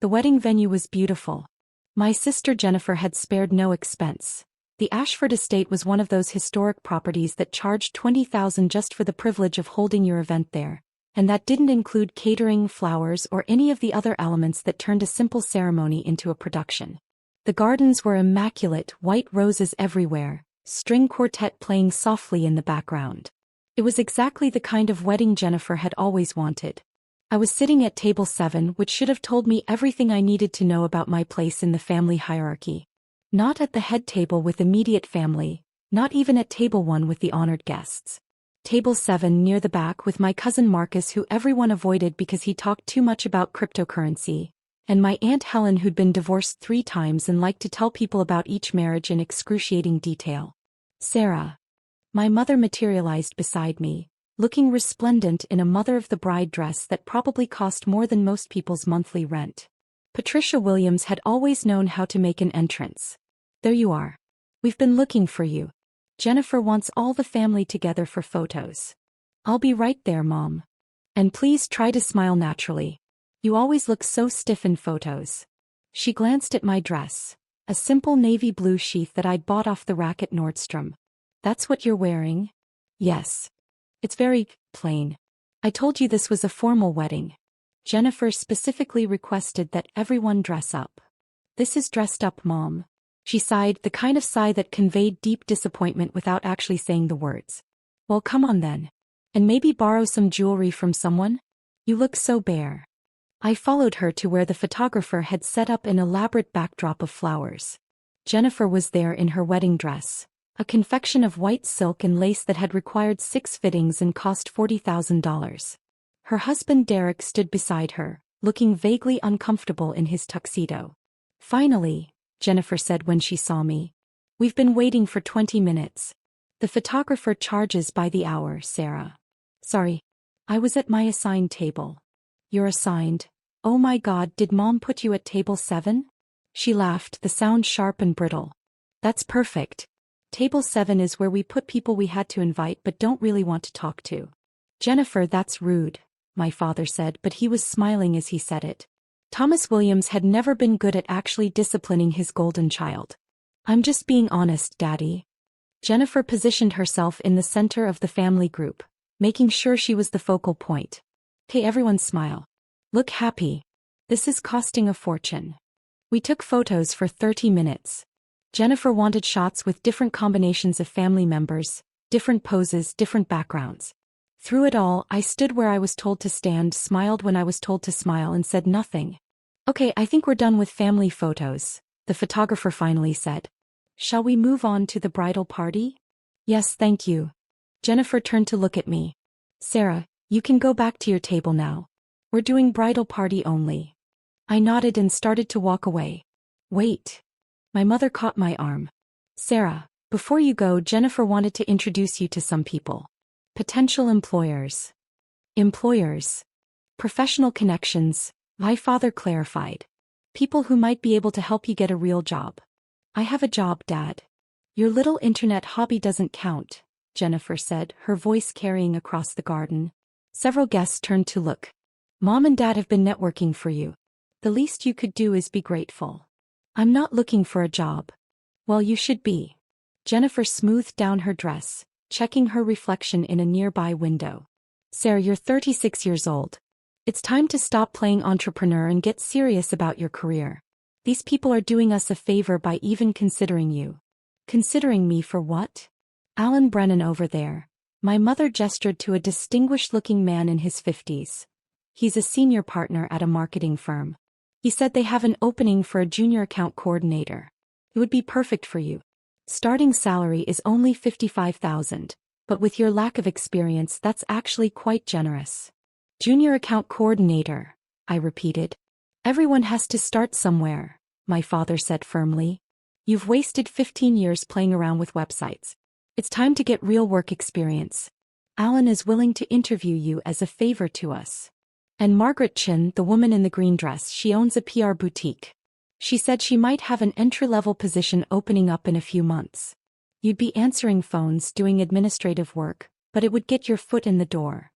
The wedding venue was beautiful. My sister Jennifer had spared no expense. The Ashford estate was one of those historic properties that charged $20,000 just for the privilege of holding your event there, and that didn't include catering, flowers, or any of the other elements that turned a simple ceremony into a production. The gardens were immaculate, white roses everywhere, string quartet playing softly in the background. It was exactly the kind of wedding Jennifer had always wanted. I was sitting at table 7, which should have told me everything I needed to know about my place in the family hierarchy. Not at the head table with immediate family, not even at table 1 with the honored guests. Table 7 near the back with my cousin Marcus, who everyone avoided because he talked too much about cryptocurrency, and my Aunt Helen, who'd been divorced 3 times and liked to tell people about each marriage in excruciating detail. Sarah. My mother materialized beside me, looking resplendent in a mother-of-the-bride dress that probably cost more than most people's monthly rent. Patricia Williams had always known how to make an entrance. There you are. We've been looking for you. Jennifer wants all the family together for photos. I'll be right there, Mom. And please try to smile naturally. You always look so stiff in photos. She glanced at my dress, a simple navy blue sheath that I'd bought off the rack at Nordstrom. That's what you're wearing? Yes. It's very plain. I told you this was a formal wedding. Jennifer specifically requested that everyone dress up. This is dressed up, Mom. She sighed, the kind of sigh that conveyed deep disappointment without actually saying the words. Well, come on then. And maybe borrow some jewelry from someone? You look so bare. I followed her to where the photographer had set up an elaborate backdrop of flowers. Jennifer was there in her wedding dress, a confection of white silk and lace that had required 6 fittings and cost $40,000. Her husband Derek stood beside her, looking vaguely uncomfortable in his tuxedo. Finally, Jennifer said when she saw me. We've been waiting for 20 minutes. The photographer charges by the hour, Sarah. Sorry. I was at my assigned table. You're assigned. Oh my God, did Mom put you at table 7? She laughed, the sound sharp and brittle. That's perfect. Table 7 is where we put people we had to invite but don't really want to talk to. Jennifer, that's rude, my father said, but he was smiling as he said it. Thomas Williams had never been good at actually disciplining his golden child. I'm just being honest, Daddy. Jennifer positioned herself in the center of the family group, making sure she was the focal point. Hey, everyone smile. Look happy. This is costing a fortune. We took photos for 30 minutes. Jennifer wanted shots with different combinations of family members, different poses, different backgrounds. Through it all, I stood where I was told to stand, smiled when I was told to smile, and said nothing. Okay, I think we're done with family photos, the photographer finally said. Shall we move on to the bridal party? Yes, thank you. Jennifer turned to look at me. Sarah, you can go back to your table now. We're doing bridal party only. I nodded and started to walk away. Wait. My mother caught my arm. Sarah, before you go, Jennifer wanted to introduce you to some people. Potential employers. Employers. Professional connections, my father clarified. People who might be able to help you get a real job. I have a job, Dad. Your little internet hobby doesn't count, Jennifer said, her voice carrying across the garden. Several guests turned to look. Mom and Dad have been networking for you. The least you could do is be grateful. I'm not looking for a job. Well, you should be. Jennifer smoothed down her dress, checking her reflection in a nearby window. Sarah, you're 36 years old. It's time to stop playing entrepreneur and get serious about your career. These people are doing us a favor by even considering you. Considering me for what? Alan Brennan over there. My mother gestured to a distinguished-looking man in his 50s. He's a senior partner at a marketing firm. He said they have an opening for a junior account coordinator. It would be perfect for you. Starting salary is only $55,000, but with your lack of experience, that's actually quite generous. Junior account coordinator, I repeated. Everyone has to start somewhere, my father said firmly. You've wasted 15 years playing around with websites. It's time to get real work experience. Alan is willing to interview you as a favor to us. And Margaret Chin, the woman in the green dress, she owns a PR boutique. She said she might have an entry-level position opening up in a few months. You'd be answering phones, doing administrative work, but it would get your foot in the door.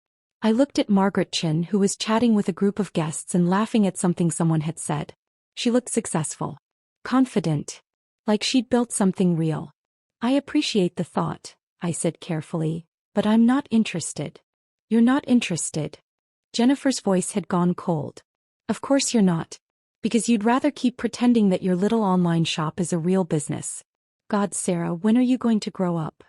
I looked at Margaret Chin, who was chatting with a group of guests and laughing at something someone had said. She looked successful. Confident. Like she'd built something real. I appreciate the thought, I said carefully, but I'm not interested. You're not interested. Jennifer's voice had gone cold. Of course you're not. Because you'd rather keep pretending that your little online shop is a real business. God, Sarah, when are you going to grow up?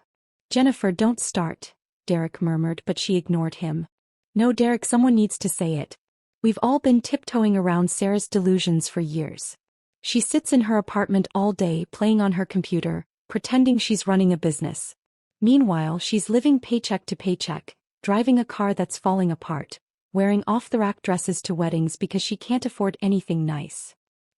Jennifer, don't start, Derek murmured, but she ignored him. No, Derek, someone needs to say it. We've all been tiptoeing around Sarah's delusions for years. She sits in her apartment all day playing on her computer, pretending she's running a business. Meanwhile, she's living paycheck to paycheck, driving a car that's falling apart, wearing off-the-rack dresses to weddings because she can't afford anything nice.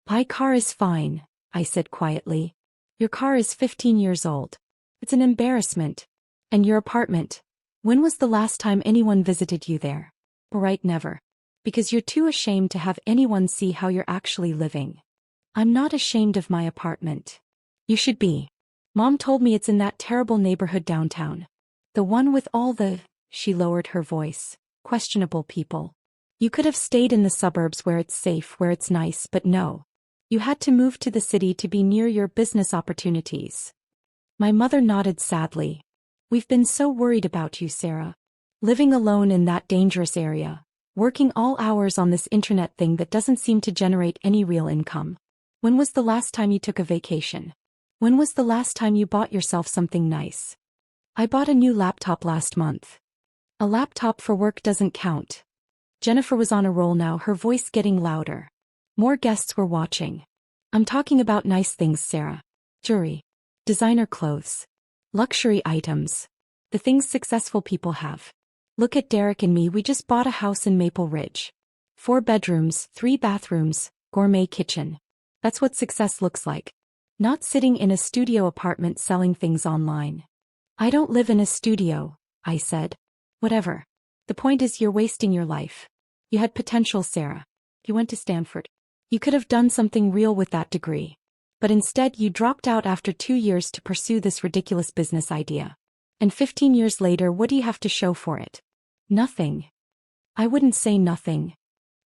My car is fine, I said quietly. Your car is 15 years old. It's an embarrassment. And your apartment? When was the last time anyone visited you there? Right, never. Because you're too ashamed to have anyone see how you're actually living. I'm not ashamed of my apartment. You should be. Mom told me it's in that terrible neighborhood downtown. The one with all the, she lowered her voice, questionable people. You could have stayed in the suburbs where it's safe, where it's nice, but no. You had to move to the city to be near your business opportunities. My mother nodded sadly. We've been so worried about you, Sarah. Living alone in that dangerous area. Working all hours on this internet thing that doesn't seem to generate any real income. When was the last time you took a vacation? When was the last time you bought yourself something nice? I bought a new laptop last month. A laptop for work doesn't count. Jennifer was on a roll now, her voice getting louder. More guests were watching. I'm talking about nice things, Sarah. Jewelry. Designer clothes. Luxury items. The things successful people have. Look at Derek and me, we just bought a house in Maple Ridge. 4 bedrooms, 3 bathrooms, gourmet kitchen. That's what success looks like. Not sitting in a studio apartment selling things online. I don't live in a studio, I said. Whatever. The point is you're wasting your life. You had potential, Sarah. You went to Stanford. You could have done something real with that degree. But instead you dropped out after 2 years to pursue this ridiculous business idea. And 15 years later, what do you have to show for it? Nothing. I wouldn't say nothing.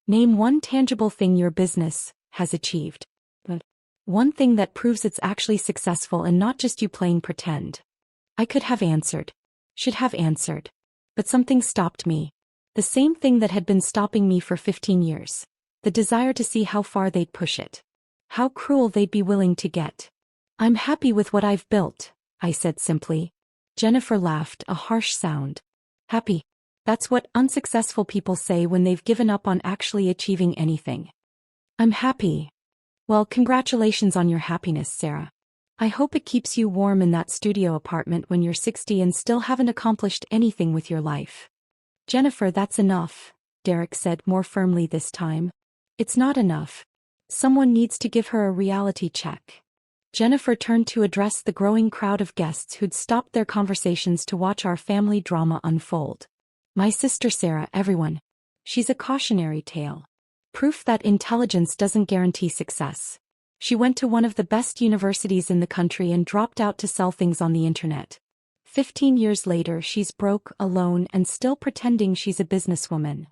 Name one tangible thing your business has achieved. But one thing that proves it's actually successful and not just you playing pretend. I could have answered. Should have answered. But something stopped me. The same thing that had been stopping me for 15 years. The desire to see how far they'd push it. How cruel they'd be willing to get. I'm happy with what I've built, I said simply. Jennifer laughed, a harsh sound. Happy. That's what unsuccessful people say when they've given up on actually achieving anything. I'm happy. Well, congratulations on your happiness, Sarah. I hope it keeps you warm in that studio apartment when you're 60 and still haven't accomplished anything with your life. Jennifer, that's enough, Derek said more firmly this time. It's not enough. Someone needs to give her a reality check. Jennifer turned to address the growing crowd of guests who'd stopped their conversations to watch our family drama unfold. My sister Sarah, everyone. She's a cautionary tale. Proof that intelligence doesn't guarantee success. She went to one of the best universities in the country and dropped out to sell things on the internet. 15 years later, she's broke, alone, and still pretending she's a businesswoman.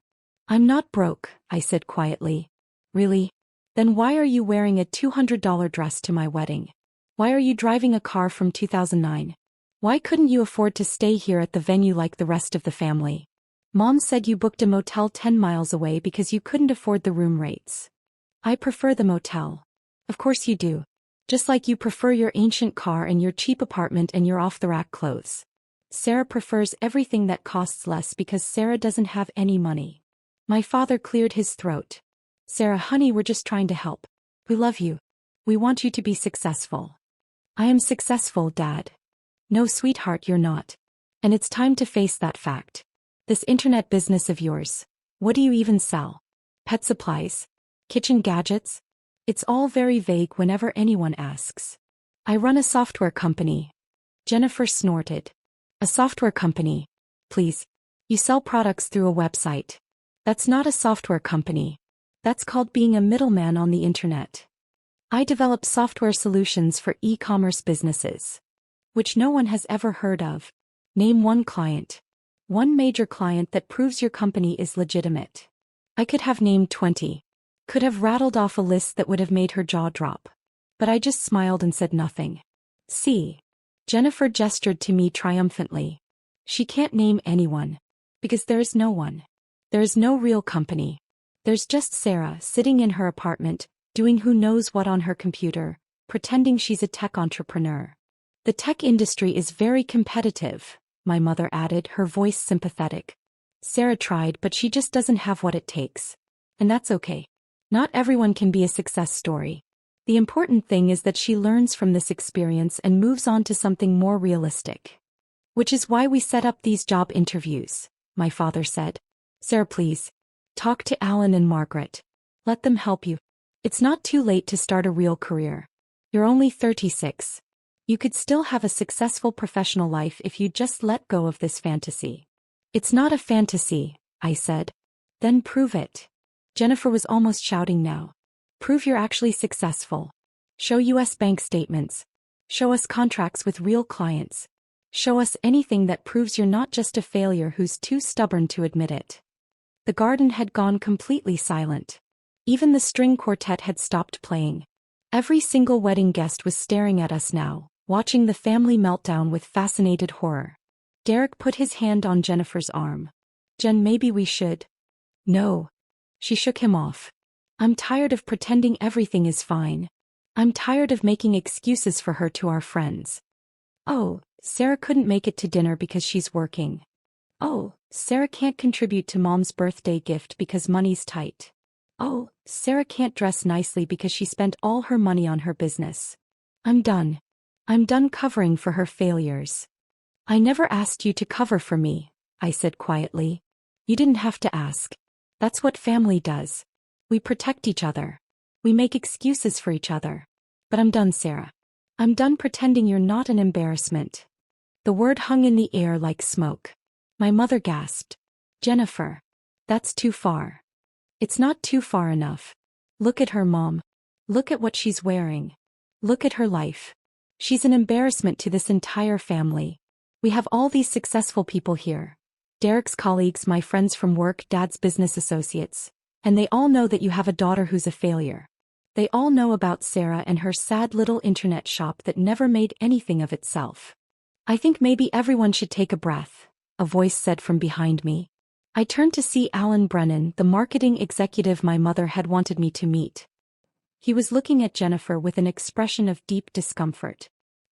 I'm not broke, I said quietly. Really? Then why are you wearing a $200 dress to my wedding? Why are you driving a car from 2009? Why couldn't you afford to stay here at the venue like the rest of the family? Mom said you booked a motel 10 miles away because you couldn't afford the room rates. I prefer the motel. Of course you do. Just like you prefer your ancient car and your cheap apartment and your off-the-rack clothes. Sarah prefers everything that costs less because Sarah doesn't have any money. My father cleared his throat. Sarah, honey, we're just trying to help. We love you. We want you to be successful. I am successful, Dad. No, sweetheart, you're not. And it's time to face that fact. This internet business of yours. What do you even sell? Pet supplies? Kitchen gadgets? It's all very vague whenever anyone asks. I run a software company. Jennifer snorted. A software company. Please. You sell products through a website. That's not a software company. That's called being a middleman on the internet. I develop software solutions for e-commerce businesses. Which no one has ever heard of. Name one client. One major client that proves your company is legitimate. I could have named 20. Could have rattled off a list that would have made her jaw drop. But I just smiled and said nothing. See? Jennifer gestured to me triumphantly. She can't name anyone. Because there's no one. There's no real company. There's just Sarah sitting in her apartment, doing who knows what on her computer, pretending she's a tech entrepreneur. The tech industry is very competitive, my mother added, her voice sympathetic. Sarah tried, but she just doesn't have what it takes. And that's okay. Not everyone can be a success story. The important thing is that she learns from this experience and moves on to something more realistic. Which is why we set up these job interviews, my father said. Sarah, please. Talk to Alan and Margaret. Let them help you. It's not too late to start a real career. You're only 36. You could still have a successful professional life if you just let go of this fantasy. It's not a fantasy, I said. Then prove it. Jennifer was almost shouting now. Prove you're actually successful. Show US bank statements. Show us contracts with real clients. Show us anything that proves you're not just a failure who's too stubborn to admit it. The garden had gone completely silent. Even the string quartet had stopped playing. Every single wedding guest was staring at us now, watching the family meltdown with fascinated horror. Derek put his hand on Jennifer's arm. Jen, maybe we should. No. She shook him off. I'm tired of pretending everything is fine. I'm tired of making excuses for her to our friends. Oh, Sarah couldn't make it to dinner because she's working. Oh, Sarah can't contribute to Mom's birthday gift because money's tight. Oh, Sarah can't dress nicely because she spent all her money on her business. I'm done. I'm done covering for her failures. I never asked you to cover for me, I said quietly. You didn't have to ask. That's what family does. We protect each other. We make excuses for each other. But I'm done, Sarah. I'm done pretending you're not an embarrassment. The word hung in the air like smoke. My mother gasped. Jennifer. That's too far. It's not too far enough. Look at her, Mom. Look at what she's wearing. Look at her life. She's an embarrassment to this entire family. We have all these successful people here. Derek's colleagues, my friends from work, Dad's business associates. And they all know that you have a daughter who's a failure. They all know about Sarah and her sad little internet shop that never made anything of itself. I think maybe everyone should take a breath, a voice said from behind me. I turned to see Alan Brennan, the marketing executive my mother had wanted me to meet. He was looking at Jennifer with an expression of deep discomfort.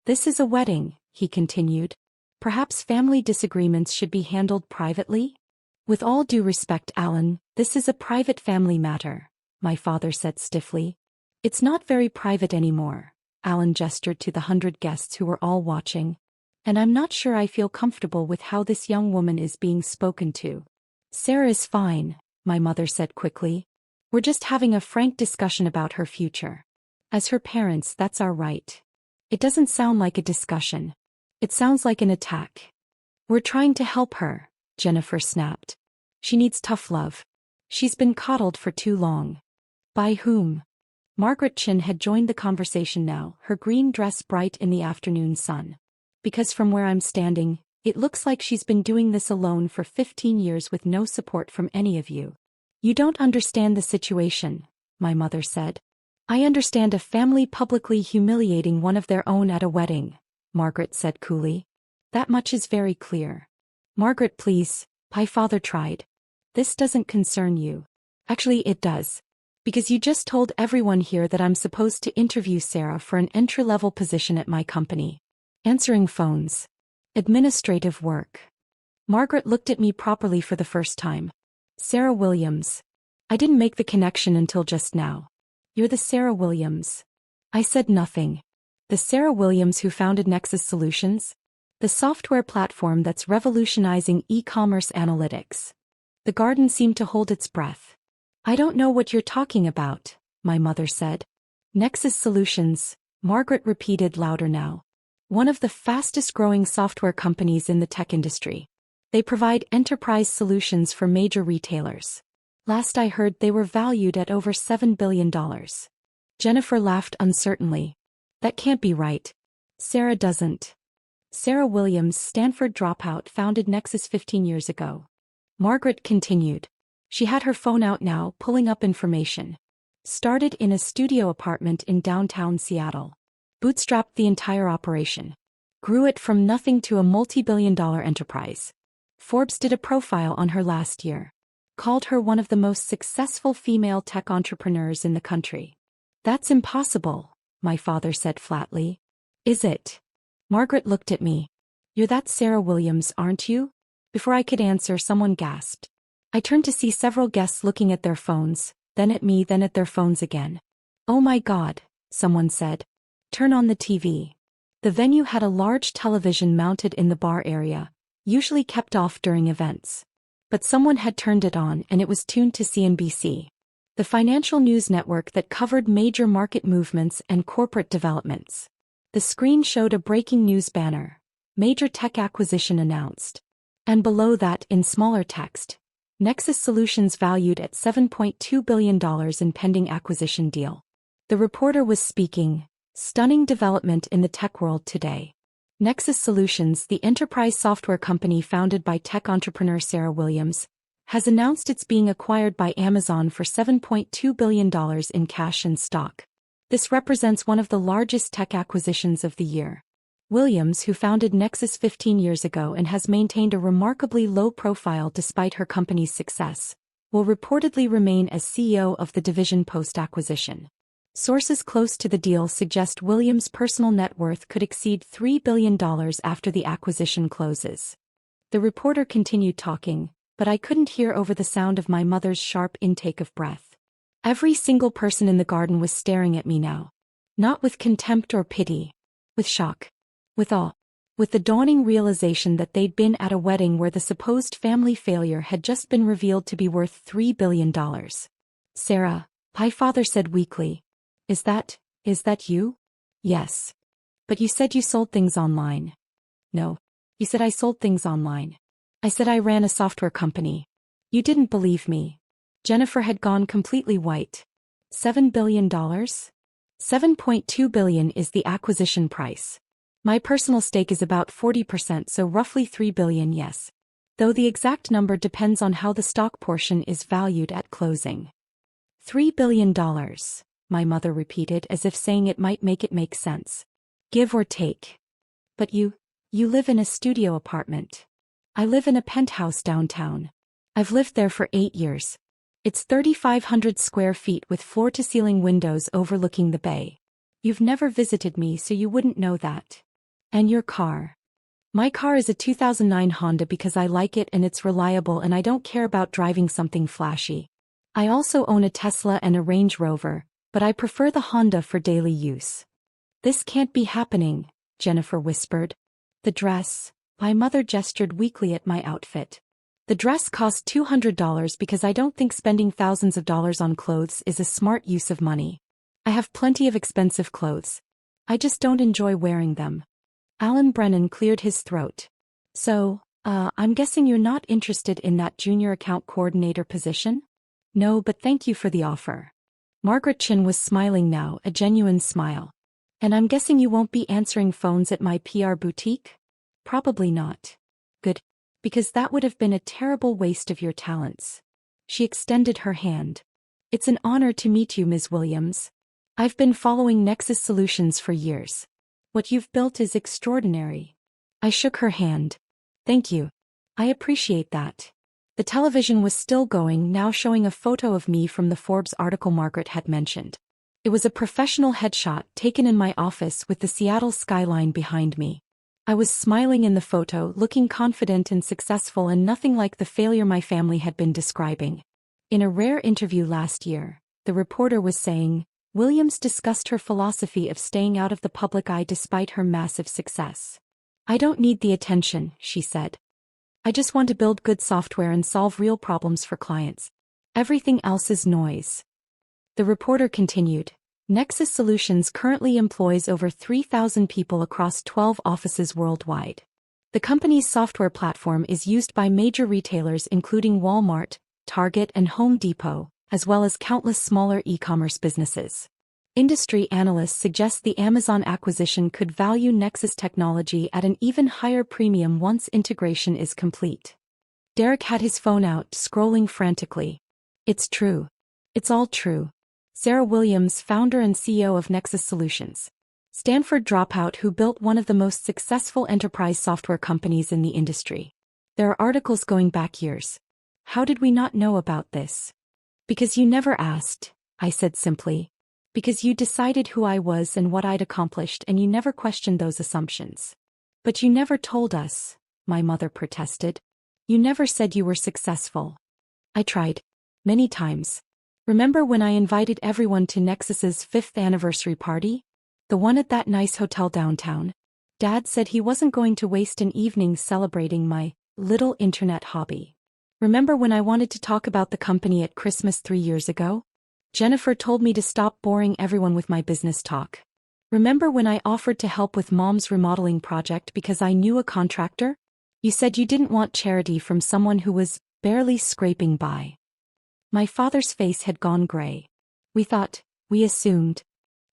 This is a wedding, he continued. Perhaps family disagreements should be handled privately? With all due respect, Alan, this is a private family matter, my father said stiffly. It's not very private anymore, Alan gestured to the 100 guests who were all watching. And I'm not sure I feel comfortable with how this young woman is being spoken to. Sarah is fine, my mother said quickly. We're just having a frank discussion about her future. As her parents, that's our right. It doesn't sound like a discussion. It sounds like an attack. We're trying to help her, Jennifer snapped. She needs tough love. She's been coddled for too long. By whom? Margaret Chin had joined the conversation now, her green dress bright in the afternoon sun. Because from where I'm standing, it looks like she's been doing this alone for 15 years with no support from any of you. You don't understand the situation, my mother said. I understand a family publicly humiliating one of their own at a wedding, Margaret said coolly. That much is very clear. Margaret, please, my father tried. This doesn't concern you. Actually, it does. Because you just told everyone here that I'm supposed to interview Sarah for an entry-level position at my company. Answering phones. Administrative work. Margaret looked at me properly for the first time. Sarah Williams. I didn't make the connection until just now. You're the Sarah Williams. I said nothing. The Sarah Williams who founded Nexus Solutions? The software platform that's revolutionizing e-commerce analytics. The garden seemed to hold its breath. I don't know what you're talking about, my mother said. Nexus Solutions, Margaret repeated louder now. One of the fastest-growing software companies in the tech industry. They provide enterprise solutions for major retailers. Last I heard they were valued at over $7 billion. Jennifer laughed uncertainly. That can't be right. Sarah doesn't. Sarah Williams, Stanford dropout, founded Nexus 15 years ago. Margaret continued. She had her phone out now, pulling up information. Started in a studio apartment in downtown Seattle. Bootstrapped the entire operation. Grew it from nothing to a multi-billion-dollar enterprise. Forbes did a profile on her last year. Called her one of the most successful female tech entrepreneurs in the country. That's impossible, my father said flatly. Is it? Margaret looked at me. You're that Sarah Williams, aren't you? Before I could answer, someone gasped. I turned to see several guests looking at their phones, then at me, then at their phones again. Oh my God, someone said. Turn on the TV. The venue had a large television mounted in the bar area, usually kept off during events. But someone had turned it on and it was tuned to CNBC, the financial news network that covered major market movements and corporate developments. The screen showed a breaking news banner. Major tech acquisition announced. And below that, in smaller text, Nexus Solutions valued at $7.2 billion in pending acquisition deal. The reporter was speaking. Stunning development in the tech world today. Nexus Solutions, the enterprise software company founded by tech entrepreneur Sarah Williams, has announced it's being acquired by Amazon for $7.2 billion in cash and stock. This represents one of the largest tech acquisitions of the year. Williams, who founded Nexus 15 years ago and has maintained a remarkably low profile despite her company's success, will reportedly remain as CEO of the division post-acquisition. Sources close to the deal suggest Williams' personal net worth could exceed $3 billion after the acquisition closes. The reporter continued talking, but I couldn't hear over the sound of my mother's sharp intake of breath. Every single person in the garden was staring at me now. Not with contempt or pity. With shock. With awe. With the dawning realization that they'd been at a wedding where the supposed family failure had just been revealed to be worth $3 billion. Sarah, my father said weakly. Is that you? Yes. But you said you sold things online. No. You said I sold things online. I said I ran a software company. You didn't believe me. Jennifer had gone completely white. $7 billion? $7.2 billion is the acquisition price. My personal stake is about 40%, so roughly $3 billion, yes. Though the exact number depends on how the stock portion is valued at closing. $3 billion. My mother repeated as if saying it might make sense. Give or take. But you live in a studio apartment. I live in a penthouse downtown. I've lived there for 8 years. It's 3,500 square feet with floor-to-ceiling windows overlooking the bay. You've never visited me, so you wouldn't know that. And your car. My car is a 2009 Honda because I like it and it's reliable and I don't care about driving something flashy. I also own a Tesla and a Range Rover, but I prefer the Honda for daily use. This can't be happening, Jennifer whispered. The dress. My mother gestured weakly at my outfit. The dress cost $200 because I don't think spending thousands of dollars on clothes is a smart use of money. I have plenty of expensive clothes. I just don't enjoy wearing them. Alan Brennan cleared his throat. So, I'm guessing you're not interested in that junior account coordinator position? No, but thank you for the offer. Margaret Chin was smiling now, a genuine smile. And I'm guessing you won't be answering phones at my PR boutique? Probably not. Good. Because that would have been a terrible waste of your talents. She extended her hand. It's an honor to meet you, Ms. Williams. I've been following Nexus Solutions for years. What you've built is extraordinary. I shook her hand. Thank you. I appreciate that. The television was still going, now showing a photo of me from the Forbes article Margaret had mentioned. It was a professional headshot taken in my office with the Seattle skyline behind me. I was smiling in the photo, looking confident and successful and nothing like the failure my family had been describing. In a rare interview last year, the reporter was saying, Williams discussed her philosophy of staying out of the public eye despite her massive success. I don't need the attention, she said. I just want to build good software and solve real problems for clients. Everything else is noise. The reporter continued. Nexus Solutions currently employs over 3,000 people across 12 offices worldwide. The company's software platform is used by major retailers including Walmart, Target and Home Depot, as well as countless smaller e-commerce businesses. Industry analysts suggest the Amazon acquisition could value Nexus technology at an even higher premium once integration is complete. Derek had his phone out, scrolling frantically. It's true. It's all true. Sarah Williams, founder and CEO of Nexus Solutions. Stanford dropout who built one of the most successful enterprise software companies in the industry. There are articles going back years. How did we not know about this? Because you never asked, I said simply. Because you decided who I was and what I'd accomplished and you never questioned those assumptions. But you never told us, my mother protested. You never said you were successful. I tried. Many times. Remember when I invited everyone to Nexus's 5th anniversary party? The one at that nice hotel downtown? Dad said he wasn't going to waste an evening celebrating my little internet hobby. Remember when I wanted to talk about the company at Christmas 3 years ago? Jennifer told me to stop boring everyone with my business talk. Remember when I offered to help with Mom's remodeling project because I knew a contractor? You said you didn't want charity from someone who was barely scraping by. My father's face had gone gray. We assumed.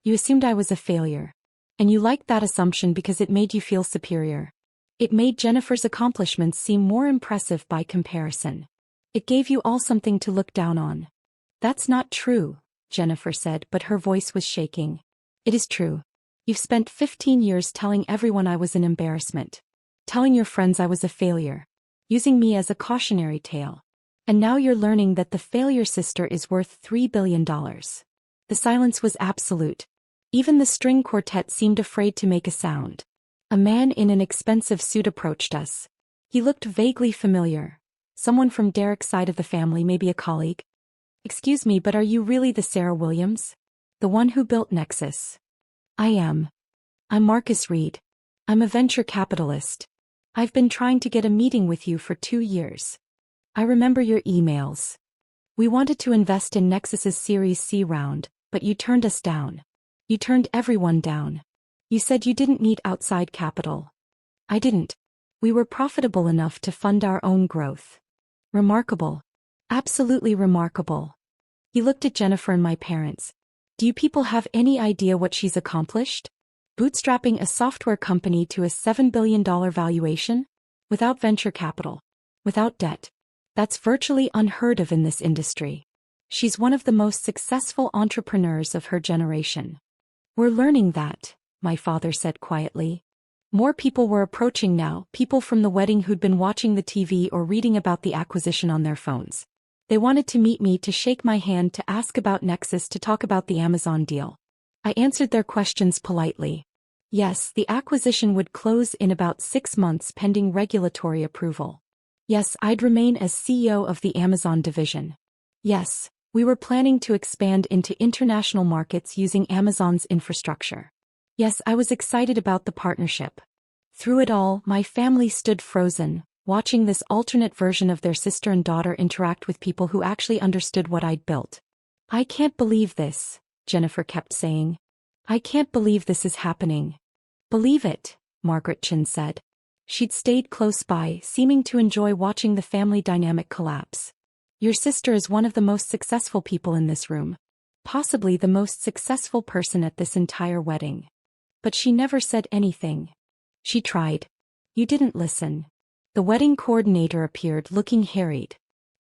You assumed I was a failure. And you liked that assumption because it made you feel superior. It made Jennifer's accomplishments seem more impressive by comparison. It gave you all something to look down on. That's not true, Jennifer said, but her voice was shaking. It is true. You've spent 15 years telling everyone I was an embarrassment. Telling your friends I was a failure. Using me as a cautionary tale. And now you're learning that the failure sister is worth $3 billion. The silence was absolute. Even the string quartet seemed afraid to make a sound. A man in an expensive suit approached us. He looked vaguely familiar. Someone from Derek's side of the family, maybe a colleague. Excuse me, but are you really the Sarah Williams? The one who built Nexus? I am. I'm Marcus Reed. I'm a venture capitalist. I've been trying to get a meeting with you for 2 years. I remember your emails. We wanted to invest in Nexus's Series C round, but you turned us down. You turned everyone down. You said you didn't need outside capital. I didn't. We were profitable enough to fund our own growth. Remarkable. Absolutely remarkable. He looked at Jennifer and my parents. Do you people have any idea what she's accomplished? Bootstrapping a software company to a $7 billion valuation? Without venture capital. Without debt. That's virtually unheard of in this industry. She's one of the most successful entrepreneurs of her generation. We're learning that, my father said quietly. More people were approaching now, people from the wedding who'd been watching the TV or reading about the acquisition on their phones. They wanted to meet me, to shake my hand, to ask about Nexus, to talk about the Amazon deal. I answered their questions politely. Yes, the acquisition would close in about 6 months pending regulatory approval. Yes, I'd remain as CEO of the Amazon division. Yes, we were planning to expand into international markets using Amazon's infrastructure. Yes, I was excited about the partnership. Through it all, my family stood frozen, watching this alternate version of their sister and daughter interact with people who actually understood what I'd built. I can't believe this, Jennifer kept saying. I can't believe this is happening. Believe it, Margaret Chin said. She'd stayed close by, seeming to enjoy watching the family dynamic collapse. Your sister is one of the most successful people in this room. Possibly the most successful person at this entire wedding. But she never said anything. She tried. You didn't listen. The wedding coordinator appeared, looking harried.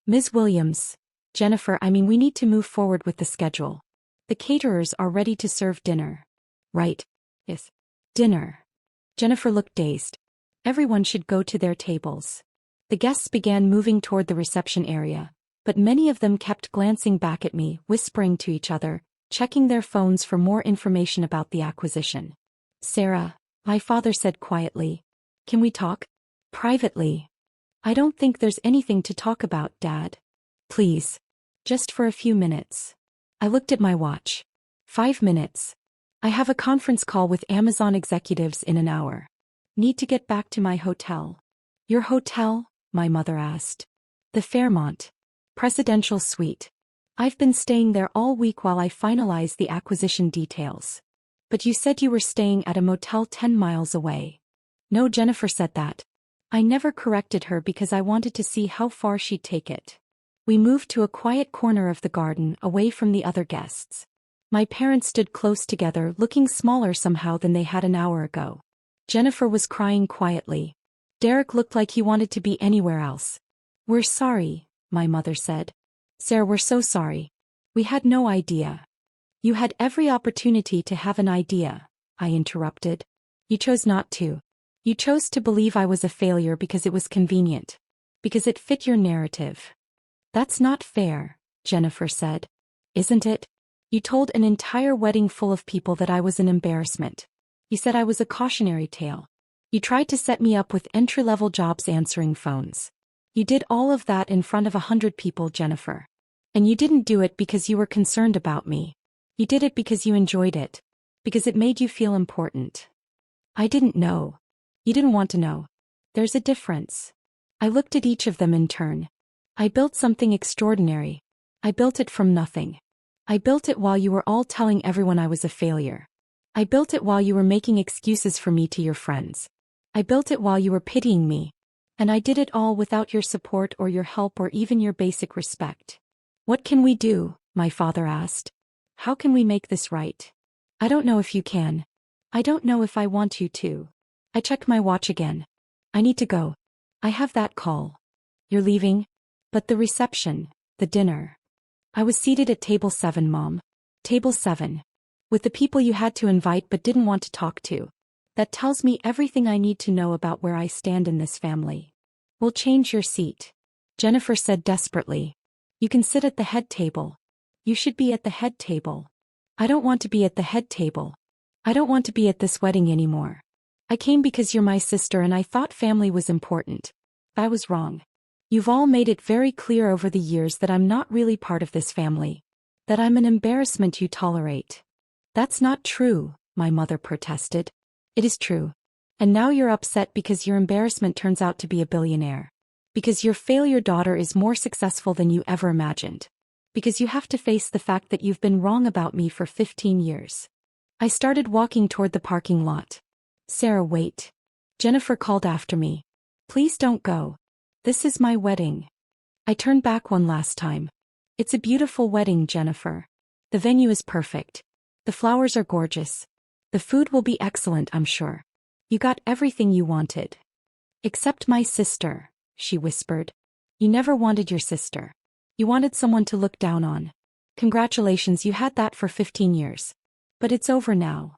Ms. Williams, Jennifer, we need to move forward with the schedule. The caterers are ready to serve dinner. Right. Yes. Dinner. Jennifer looked dazed. Everyone should go to their tables. The guests began moving toward the reception area, but many of them kept glancing back at me, whispering to each other, checking their phones for more information about the acquisition. Sarah, my father said quietly. Can we talk? Privately. I don't think there's anything to talk about, Dad. Please. Just for a few minutes. I looked at my watch. 5 minutes. I have a conference call with Amazon executives in an hour. Need to get back to my hotel. Your hotel? My mother asked. The Fairmont. Presidential suite. I've been staying there all week while I finalize the acquisition details. But you said you were staying at a motel 10 miles away. No, Jennifer said that. I never corrected her because I wanted to see how far she'd take it. We moved to a quiet corner of the garden, away from the other guests. My parents stood close together, looking smaller somehow than they had an hour ago. Jennifer was crying quietly. Derek looked like he wanted to be anywhere else. "We're sorry," my mother said. "Sarah, we're so sorry. We had no idea." "You had every opportunity to have an idea," I interrupted. "You chose not to. You chose to believe I was a failure because it was convenient. Because it fit your narrative." "That's not fair," Jennifer said. "Isn't it? You told an entire wedding full of people that I was an embarrassment. You said I was a cautionary tale. You tried to set me up with entry-level jobs answering phones. You did all of that in front of 100 people, Jennifer. And you didn't do it because you were concerned about me. You did it because you enjoyed it. Because it made you feel important." "I didn't know." "You didn't want to know. There's a difference." I looked at each of them in turn. "I built something extraordinary. I built it from nothing. I built it while you were all telling everyone I was a failure. I built it while you were making excuses for me to your friends. I built it while you were pitying me. And I did it all without your support or your help or even your basic respect." "What can we do?" my father asked. "How can we make this right?" "I don't know if you can. I don't know if I want you to." I checked my watch again. "I need to go. I have that call." "You're leaving?" "But the reception, the dinner." "I was seated at table 7, Mom. Table 7. With the people you had to invite but didn't want to talk to. That tells me everything I need to know about where I stand in this family." "We'll change your seat," Jennifer said desperately. "You can sit at the head table. You should be at the head table." "I don't want to be at the head table. I don't want to be at this wedding anymore. I came because you're my sister and I thought family was important. I was wrong. You've all made it very clear over the years that I'm not really part of this family. That I'm an embarrassment you tolerate." "That's not true," my mother protested. "It is true. And now you're upset because your embarrassment turns out to be a billionaire. Because your failure daughter is more successful than you ever imagined. Because you have to face the fact that you've been wrong about me for 15 years. I started walking toward the parking lot. "Sarah, wait." Jennifer called after me. "Please don't go. This is my wedding." I turned back one last time. "It's a beautiful wedding, Jennifer. The venue is perfect. The flowers are gorgeous. The food will be excellent, I'm sure. You got everything you wanted." "Except my sister," she whispered. "You never wanted your sister. You wanted someone to look down on. Congratulations, you had that for 15 years. But it's over now."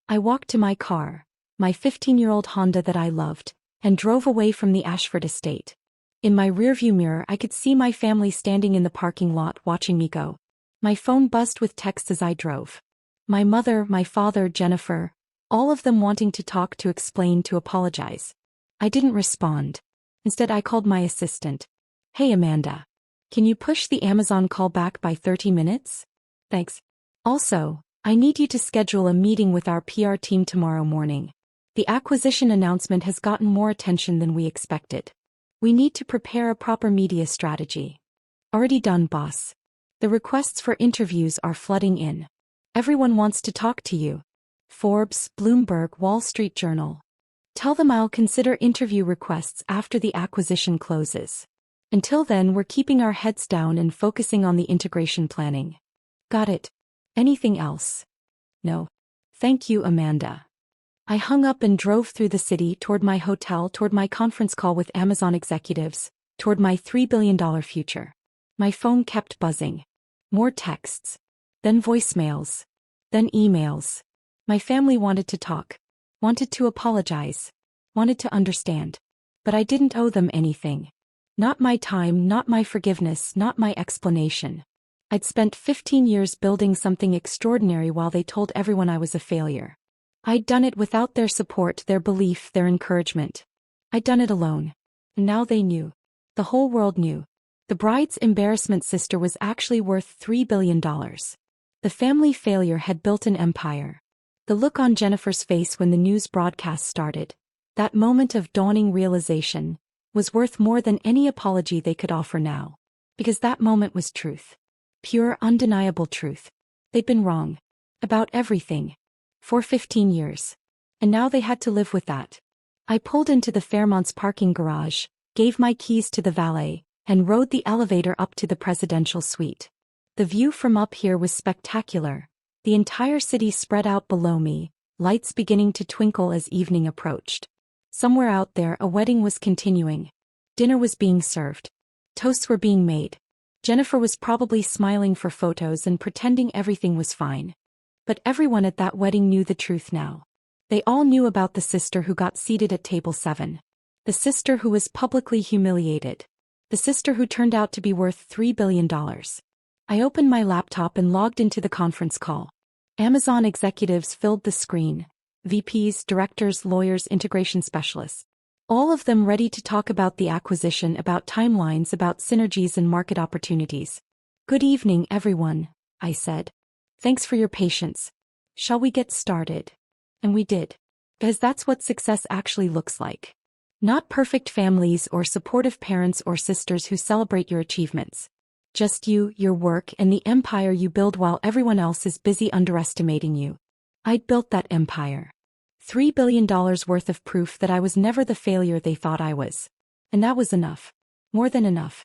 I walked to my car, my 15-year-old Honda that I loved, and drove away from the Ashford estate. In my rearview mirror I could see my family standing in the parking lot watching me go. My phone buzzed with texts as I drove. My mother, my father, Jennifer, all of them wanting to talk, to explain, to apologize. I didn't respond. Instead I called my assistant. "Hey Amanda. Can you push the Amazon call back by 30 minutes? Thanks. Also, I need you to schedule a meeting with our PR team tomorrow morning. The acquisition announcement has gotten more attention than we expected. We need to prepare a proper media strategy." "Already done, boss. The requests for interviews are flooding in. Everyone wants to talk to you. Forbes, Bloomberg, Wall Street Journal. Tell them I'll consider interview requests after the acquisition closes. Until then, we're keeping our heads down and focusing on the integration planning." "Got it. Anything else?" "No. Thank you, Amanda." I hung up and drove through the city, toward my hotel, toward my conference call with Amazon executives, toward my $3 billion future. My phone kept buzzing. More texts. Then voicemails. Then emails. My family wanted to talk. Wanted to apologize. Wanted to understand. But I didn't owe them anything. Not my time, not my forgiveness, not my explanation. I'd spent 15 years building something extraordinary while they told everyone I was a failure. I'd done it without their support, their belief, their encouragement. I'd done it alone. And now they knew. The whole world knew. The bride's embarrassment sister was actually worth $3 billion. The family failure had built an empire. The look on Jennifer's face when the news broadcast started, that moment of dawning realization, was worth more than any apology they could offer now. Because that moment was truth. Pure, undeniable truth. They'd been wrong. About everything. For 15 years. And now they had to live with that. I pulled into the Fairmont's parking garage, gave my keys to the valet, and rode the elevator up to the presidential suite. The view from up here was spectacular. The entire city spread out below me, lights beginning to twinkle as evening approached. Somewhere out there a wedding was continuing. Dinner was being served. Toasts were being made. Jennifer was probably smiling for photos and pretending everything was fine. But everyone at that wedding knew the truth now. They all knew about the sister who got seated at table 7. The sister who was publicly humiliated. The sister who turned out to be worth $3 billion. I opened my laptop and logged into the conference call. Amazon executives filled the screen. VPs, directors, lawyers, integration specialists. All of them ready to talk about the acquisition, about timelines, about synergies and market opportunities. Good evening, everyone, I said. Thanks for your patience. Shall we get started? And we did. Because that's what success actually looks like. Not perfect families or supportive parents or sisters who celebrate your achievements. Just you, your work, and the empire you build while everyone else is busy underestimating you. I'd built that empire. $3 billion worth of proof that I was never the failure they thought I was. And that was enough. More than enough.